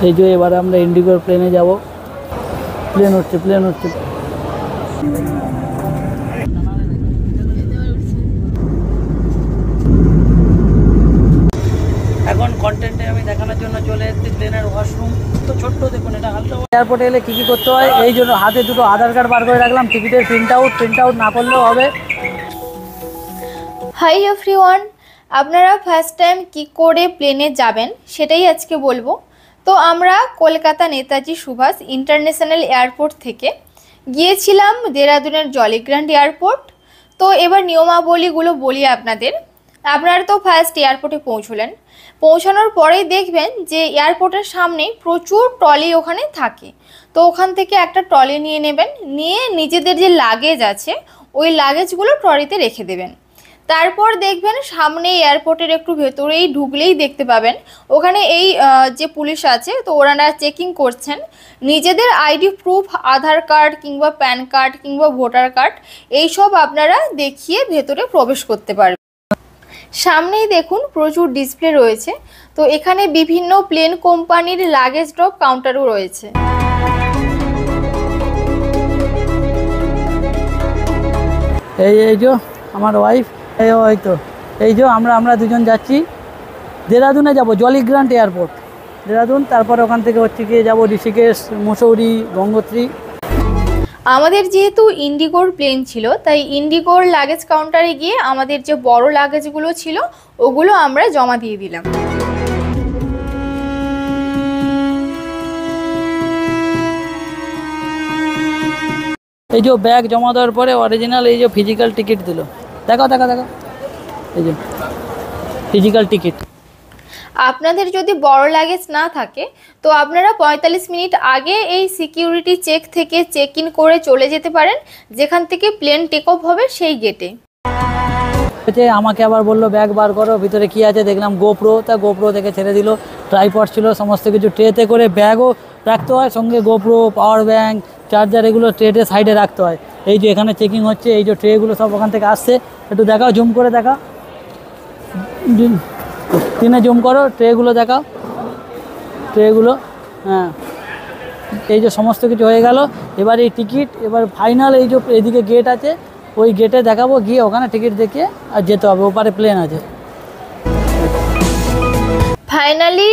এই যে এবারে আমরা ইন্ডিগোর প্লেনে যাব। প্লেন উঠছে। এখন কন্টেন্টে আমি দেখানোর জন্য চলে এসেছি প্লেনের ওয়াশরুম। তো ছোট্ট দেখুন, এটা হালকা। এয়ারপোর্টে এলে কী করতে হয়, এই জন্য হাতে দুটো আধার কার্ড বার করে রাখলাম, টিকিটের প্রিন্ট আউট না করলেও হবে। হাই এভরিওয়ান, আপনারা ফার্স্ট টাইম কি করে প্লেনে যাবেন সেটাই আজকে বলবো। তো আমরা কলকাতা নেতাজি সুভাষ ইন্টারন্যাশনাল এয়ারপোর্ট থেকে গিয়েছিলাম দেরাদুনের জলিগ্র্যান্ড এয়ারপোর্ট। তো এবার নিয়মাবলীগুলো বলি আপনাদের। আপনারা তো ফার্স্ট এয়ারপোর্টে পৌঁছানোর পরেই দেখবেন যে এয়ারপোর্টের সামনে প্রচুর ট্রলি ওখানে থাকে। তো ওখান থেকে একটা ট্রলি নিয়ে নেবেন, নিয়ে নিজেদের যে লাগেজ আছে ওই লাগেজগুলো ট্রলিতে রেখে দেবেন। তারপর দেখবেন সামনে এয়ারপোর্টের একটু ভেতরেই ঢুকলেই দেখতে পাবেন ওখানে এই যে পুলিশ আছে, তো ওনারা চেকিং করছেন নিজেদের আইডি প্রুফ, আধার কার্ড কিংবা প্যান কার্ড কিংবা ভোটার কার্ড এইসব আপনারা দেখিয়ে ভেতরে প্রবেশ করতে পারবেন। সামনেই দেখুন প্রচুর ডিসপ্লে রয়েছে। তো এখানে বিভিন্ন প্লেন কোম্পানির লাগেজ ড্রপ কাউন্টারও রয়েছে। এই যে আমার ওয়াইফ, হয়তো এই যে আমরা দুজন যাচ্ছি দেরাদুনে যাব, জলিগ্র্যান্ড এয়ারপোর্ট দেরাদুন। তারপরে ওখান থেকে গিয়ে যাব ঋষিকেশ, মুসৌরি, গঙ্গোত্রী। আমাদের যেহেতু ইন্ডিগোর প্লেন ছিল, তাই ইন্ডিগোর লাগেজ কাউন্টারে গিয়ে আমাদের যে বড় লাগেজগুলো ছিল ওগুলো আমরা জমা দিয়ে দিলাম। এই যে ব্যাগ জমা দেওয়ার পরে অরিজিনাল এই যে ফিজিক্যাল টিকিট দিল। দেখো এই যে ফিজিক্যাল টিকিট। আপনাদের যদি বড় লাগেজ না থাকে তো আপনারা 45 মিনিট আগে এই সিকিউরিটি চেক থেকে চেক ইন করে চলে যেতে পারেন, যেখান থেকে প্লেন টেক অফ হবে সেই গেটে। আমাকে আবার বললো ব্যাগ বার করো, ভিতরে কি আছে দেখলাম গোপ্রো, তা গোপ্রো থেকে ছেড়ে দিল। ট্রাইপড ছিল, সমস্ত কিছু ট্রেতে করে ব্যাগও রাখতে হয়, সঙ্গে গোপ্রো, পাওয়ার ব্যাঙ্ক, চার্জার, এগুলো ট্রেতে সাইডে রাখতে হয়। এই যে এখানে চেকিং হচ্ছে, এই যে ট্রেগুলো সব ওখান থেকে আসছে। একটু দেখাও, জুম করে দেখাও, স্ক্রিনে জুম করো, ট্রেগুলো দেখাও, ট্রেগুলো। হ্যাঁ, এই যে সমস্ত কিছু হয়ে গেল। এবার এই টিকিট, এবার ফাইনাল এই যে এদিকে গেট আছে, ওই গেটে দেখাবো, গিয়ে ওখানে টিকিট দেখিয়ে আর যেতে হবে, ওপারে প্লেন আছে। ফাইনালি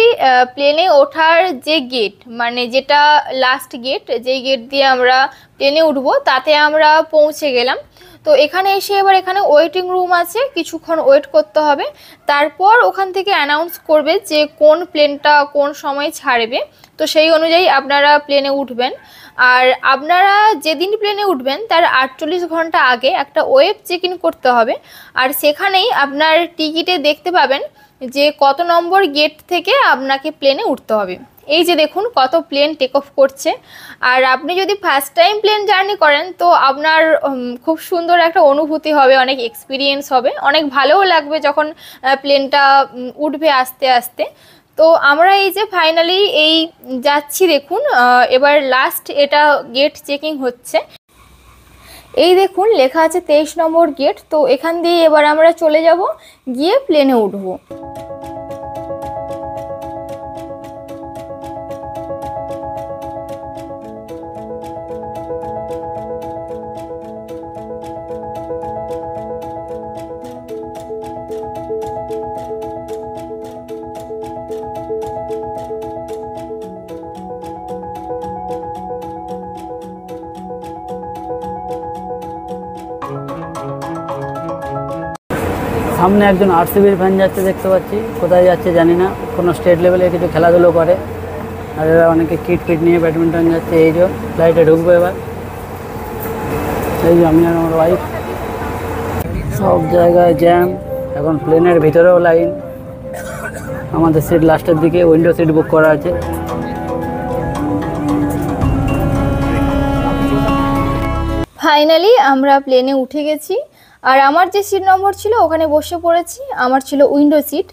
প্লেনে ওঠার যে গেট, মানে যেটা লাস্ট গেট, যেই গেট দিয়ে আমরা প্লেনে উঠবো, তাতে আমরা পৌঁছে গেলাম। তো এখানে এসে এবার এখানে ওয়েটিং রুম আছে, কিছুক্ষণ ওয়েট করতে হবে। তারপর ওখান থেকে অ্যানাউন্স করবে যে কোন প্লেনটা কোন সময় ছাড়বে। তো সেই অনুযায়ী আপনারা প্লেনে উঠবেন। আর আপনারা যেদিন প্লেনে উঠবেন তার 48 ঘন্টা আগে একটা ওয়েব চেক ইন করতে হবে। আর সেখানেই আপনার টিকিটে দেখতে পাবেন যে কত নম্বর গেট থেকে আপনাকে প্লেনে উঠতে হবে। এই যে দেখুন কত প্লেন টেক অফ করছে। আর আপনি যদি ফার্স্ট টাইম প্লেন জার্নি করেন তো আপনার খুব সুন্দর একটা অনুভূতি হবে, অনেক এক্সপিরিয়েন্স হবে, অনেক ভালোও লাগবে যখন প্লেনটা উঠবে আস্তে আস্তে। তো আমরা এই যে ফাইনালি এই যাচ্ছি, দেখুন এবার লাস্ট এটা গেট চেকিং হচ্ছে। এই দেখুন লেখা আছে 23 নম্বর গেট। তো এখান দিয়ে এবার আমরা চলে যাব, গিয়ে প্লেনে উঠবো। সামনে একজন আরসিবির ফ্যান যাচ্ছে দেখতে পাচ্ছি, কোথায় যাচ্ছে জানি না, কোনো স্টেট লেভেলে কিছু খেলাধুলো করে। আর এরা অনেকে কিট নিয়ে ব্যাডমিন্টন যাচ্ছে। এই যে ফ্লাইটে ঢুকবো এবার। এই যে আমি আর আমার ওয়াইফ, সব জায়গায় জ্যাম। এখন প্লেনের ভিতরেও লাইন। আমাদের সিট লাস্টের দিকে, উইন্ডো সিট বুক করা আছে। ফাইনালি আমরা প্লেনে উঠে গেছি। আর আমার যে সিট নম্বর ছিল ওখানে বসে পড়েছি, আমার ছিল উইন্ডো সিট।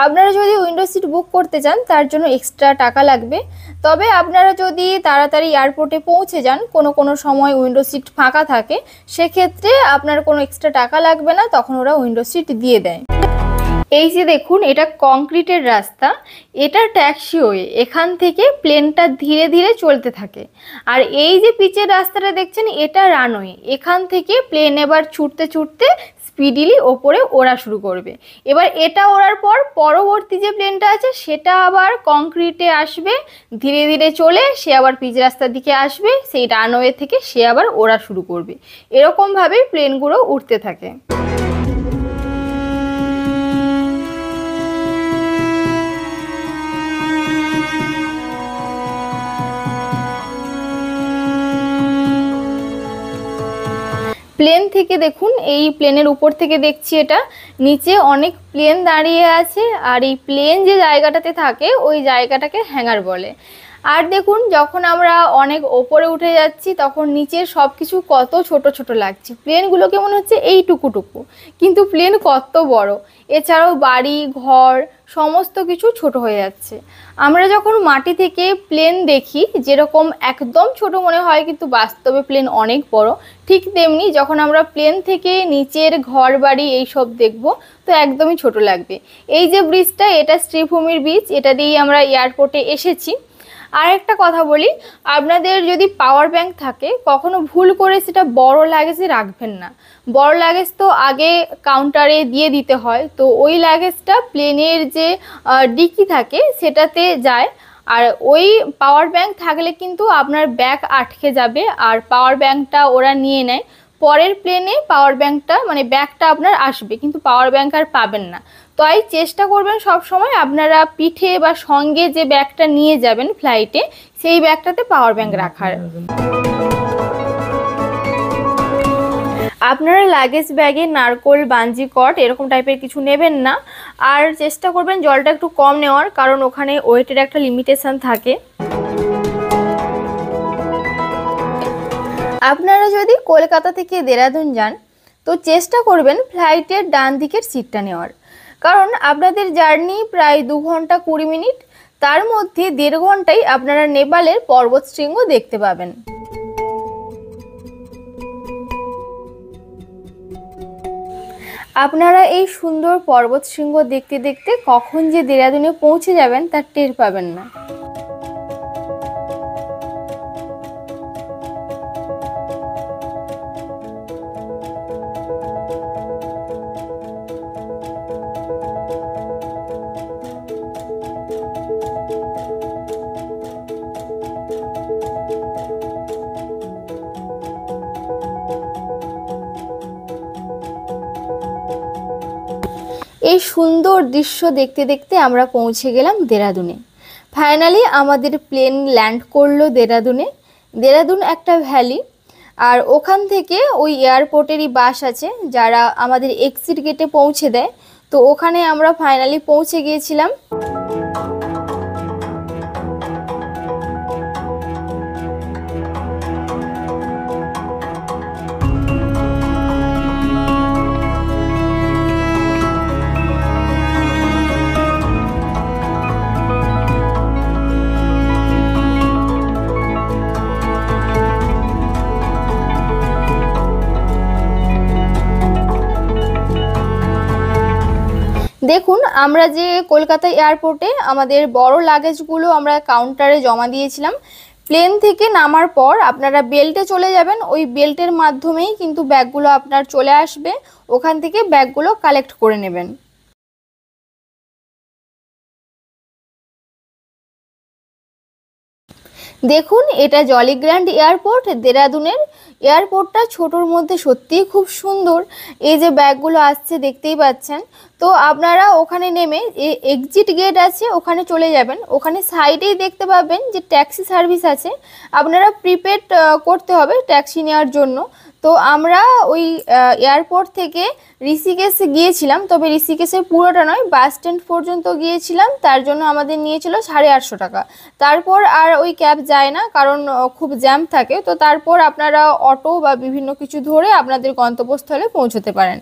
আপনারা যদি উইন্ডো সিট বুক করতে চান তার জন্য এক্সট্রা টাকা লাগবে। তবে আপনারা যদি তাড়াতাড়ি এয়ারপোর্টে পৌঁছে যান, কোনো সময় উইন্ডো সিট ফাঁকা থাকে, সেক্ষেত্রে আপনার কোনো এক্সট্রা টাকা লাগবে না, তখন ওরা উইন্ডো সিট দিয়ে দেয়। এই যে দেখুন, এটা কংক্রিটের রাস্তা, এটা ট্যাক্সিওয়ে। এখান থেকে প্লেনটা ধীরে ধীরে চলতে থাকে। আর এই যে পিচের রাস্তাটা দেখছেন, এটা রানওয়ে। এখান থেকে প্লেন এবার ছুটতে ছুটতে স্পিডিলি ওপরে ওড়া শুরু করবে। এবার এটা ওড়ার পর পরবর্তী যে প্লেনটা আছে সেটা আবার কংক্রিটে আসবে, ধীরে ধীরে চলে সে আবার পিচ রাস্তার দিকে আসবে, সেই রানওয়ে থেকে সে আবার ওড়া শুরু করবে। এরকমভাবেই প্লেনগুলো উঠতে থাকে। প্লেন থেকে দেখুন, এই প্লেনের উপর থেকে দেখছি এটা নিচে অনেক প্লেন দাঁড়িয়ে আছে। আর এই প্লেন যে জায়গাটাতে থাকে ওই জায়গাটাকে হ্যাঙ্গার বলে। আর দেখুন, যখন আমরা অনেক ওপরে উঠে যাচ্ছি তখন নিচের সব কিছু কত ছোট ছোট লাগছে। প্লেনগুলোকে মনে হচ্ছে এইটুকুটুকু, কিন্তু প্লেন কত বড়। এছাড়াও বাড়ি ঘর সমস্ত কিছু ছোট হয়ে যাচ্ছে। আমরা যখন মাটি থেকে প্লেন দেখি যেরকম একদম ছোট মনে হয়, কিন্তু বাস্তবে প্লেন অনেক বড়। ঠিক তেমনি যখন আমরা প্লেন থেকে নিচের ঘর বাড়ি এইসব দেখব তো একদমই ছোট লাগবে। এই যে ব্রিজটা, এটা শ্রীভূমির ব্রিজ, এটা দিয়েই আমরা এয়ারপোর্টে এসেছি। আর একটা কথা বলি, আপনাদের যদি পাওয়ার ব্যাংক থাকে কখনো ভুল করে সেটা বড় লাগেজে রাখবেন না। বড় লাগেজ তো আগে কাউন্টারে দিয়ে দিতে হয়, তো ওই লাগেজটা প্লেনের যে ডিকি থাকে সেটাতে যায়। আর ওই পাওয়ার ব্যাংক থাকলে কিন্তু আপনার ব্যাগ আটকে যাবে, আর পাওয়ার ব্যাংকটা ওরা নিয়ে নেয়। পরের প্লেনে পাওয়ার ব্যাংকটা মানে ব্যাগটা আপনার আসবে, কিন্তু পাওয়ার ব্যাংক আর পাবেন না। তাই চেষ্টা করবেন সব সময় আপনারা পিঠে বা সঙ্গে যে ব্যাগটা নিয়ে যাবেন ফ্লাইটে সেই ব্যাগটাতে পাওয়ার ব্যাংক রাখার। আপনারা লাগেজ ব্যাগে নারকোল, বাঞ্জি কট এরকম টাইপের কিছু নেবেন না। আর চেষ্টা করবেন জলটা একটু কম নেওয়ার, কারণ ওখানে ওয়েটের একটা লিমিটেশন থাকে। আপনারা যদি কলকাতা থেকে দেরাদুন যান তো চেষ্টা করবেন ফ্লাইটের ডান দিকের সিটটা নেওয়ার, কারণ আপনাদের জার্নি প্রায় 2 ঘন্টা 20 মিনিট। তার মধ্যে 1.5 ঘন্টায় আপনারা নেপালের পর্বত শৃঙ্গ দেখতে পাবেন। আপনারা এই সুন্দর পর্বত শৃঙ্গ দেখতে দেখতে কখন যে দেরাদুনে পৌঁছে যাবেন তার টের পাবেন না। এই সুন্দর দৃশ্য দেখতে দেখতে আমরা পৌঁছে গেলাম দেরাদুনে। ফাইনালি আমাদের প্লেন ল্যান্ড করলো দেরাদুনে। দেরাদুন একটা ভ্যালি, আর ওখান থেকে ওই এয়ারপোর্টেরই বাস আছে যারা আমাদের এক্সিট গেটে পৌঁছে দেয়। তো ওখানে আমরা ফাইনালি পৌঁছে গিয়েছিলাম। দেখুন, আমরা যে কলকাতা এয়ারপোর্টে আমাদের বড় লাগেজগুলো আমরা কাউন্টারে জমা দিয়েছিলাম, প্লেন থেকে নামার পর আপনারা বেল্টে চলে যাবেন। ওই বেল্টের মাধ্যমেই কিন্তু ব্যাগগুলো আপনার চলে আসবে, ওখান থেকে ব্যাগগুলো কালেক্ট করে নেবেন। দেখুন, এটা জলিগ্র্যান্ড এয়ারপোর্ট দেরাদুনের। এয়ারপোর্টটা ছোটোর মধ্যে সত্যিই খুব সুন্দর। এই যে ব্যাগগুলো আসছে দেখতেই পাচ্ছেন। তো আপনারা ওখানে নেমে এক্সিট গেট আছে ওখানে চলে যাবেন। ওখানে সাইডেই দেখতে পাবেন যে ট্যাক্সি সার্ভিস আছে, আপনারা প্রিপেড করতে হবে ট্যাক্সি নেওয়ার জন্য। তো আমরা ওই এয়ারপোর্ট থেকে ঋষিকেশ গিয়েছিলাম, তবে ঋষিকেশের পুরোটা নয়, বাস স্ট্যান্ড পর্যন্ত গিয়েছিলাম। তার জন্য আমাদের নিয়েছিল 850 টাকা। তারপর আর ওই ক্যাব যায় না, কারণ খুব জ্যাম থাকে। তো তারপর আপনারা অটো বা বিভিন্ন কিছু ধরে আপনাদের গন্তব্যস্থলে পৌঁছতে পারেন।